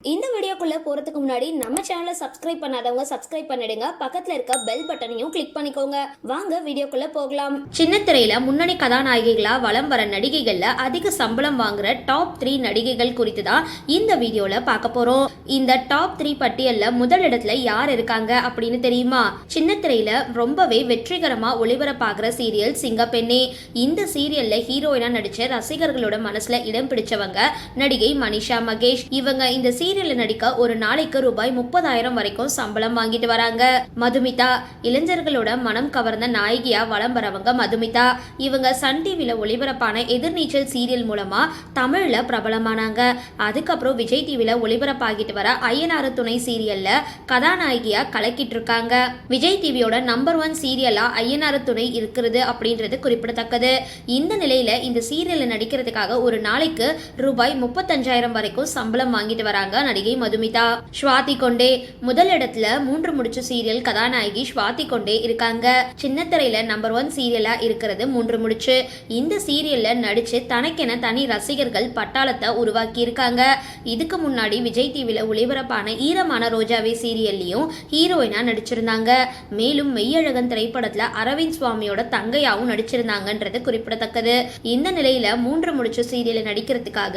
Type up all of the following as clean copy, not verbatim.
இந்த வீடியோக்குள்ள போறதுக்கு முன்னாடி நம்ம சேனலை சப்ஸ்கிரைப் பண்ணாதவங்க சப்ஸ்கிரைப் பண்ணிடுங்க, பக்கத்துல இருக்க பெல் பட்டனையும் கிளிக் பண்ணிக்கோங்க. வாங்க வீடியோக்குள்ள போகலாம். சின்ன திரையில முன்னணி கதாநாயகிகளா வலம் வர நடிகைகள்ல அதிக சம்பளம் வாங்குற டாப் 3 நடிகைகள் குறித்து தான் இந்த வீடியோல பார்க்க போறோம். இந்த டாப் 3 பட்டியல்ல முதல் இடத்துல யார் இருக்காங்க அப்படின்னு தெரியுமா? சின்ன திரையில ரொம்பவே வெற்றிகரமா ஒளிபரப்பாகிற சீரியல் சிங்கப்பெண்ணே. இந்த சீரியல்ல ஹீரோயினா நடிச்ச ரசிகர்களோட மனசுல இடம் பிடிச்சவங்க நடிகை மனிஷா மகேஷ். இவங்க இந்த சீரியல்ல நடிக்க ஒரு நாளைக்கு ரூபாய் 30,000 வரைக்கும் சம்பளம் வாங்கிட்டு வராங்க. மதுமிதா இளைஞர்களோட மனம் கவர்ந்த நாயகியா வலம் வரவங்க மதுமிதா. இவங்க சன் டிவில ஒளிபரப்பான எதிர்நீச்சல் சீரியல் மூலமா தமிழ்ல பிரபலமானாங்க. அதுக்கப்புறம் விஜய் டிவில ஒளிபரப்பாகிட்டு வர ஐயனாறு துணை சீரியல்ல கதாநாயகியா கலக்கிட்டு இருக்காங்க. விஜய் டிவியோட நம்பர் 1 சீரியலா ஐயனாறு துணை இருக்கிறது அப்படின்றது குறிப்பிடத்தக்கது. இந்த நிலையில இந்த சீரியல்ல நடிக்கிறதுக்காக ஒரு நாளைக்கு ரூபாய் 35,000 வரைக்கும் சம்பளம் வாங்கிட்டு வராங்க நடிகை மதுமிதா. ஸ்வாதி கொண்டே முதல் இடத்துல 3 முடிச்சு சீரியல் கதாநாயகி ஸ்வாதி கொண்டே இருக்காங்க. சின்ன திரையில நம்பர் 1 சீரியலா இருக்கிறது 3 முடிச்சு. இந்த சீரியல்ல நடிச்சு தனக்கென தனி ரசிகர்கள் பட்டாளத்தை உருவாக்கி இருக்காங்க. இதுக்கு முன்னாடி விஜய் டிவில ஒளிபரப்பான ஈரமான ரோஜாவே சீரியல்லையும் ஹீரோயினா நடிச்சிருந்தாங்க. மேலும் மெய்யழகன் திரைப்படத்துல அரவிந்த் சுவாமியோட தங்கையாவும் நடிச்சிருந்தாங்கன்றது குறிப்பிடத்தக்கது. இந்த நிலையில 3 முடிச்சு சீரியல் நடிக்கிறதுக்காக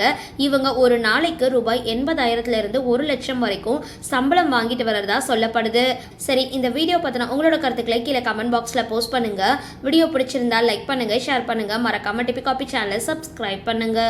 இவங்க ஒரு நாளைக்கு ரூபாய் 80,000 இருந்து 1 லட்சம் வரைக்கும் சம்பளம் வாங்கிட்டு வரதா சொல்லப்படுது. சரி, இந்த வீடியோ பத்தின உங்களோட கருத்துக்களை கீழே கமெண்ட் பாக்ஸ்ல போஸ்ட் பண்ணுங்க. வீடியோ பிடிச்சிருந்தா லைக் பண்ணுங்க, ஷேர் பண்ணுங்க, மறக்காம டிபி காபி சேனலை சப்ஸ்கிரைப் பண்ணுங்க.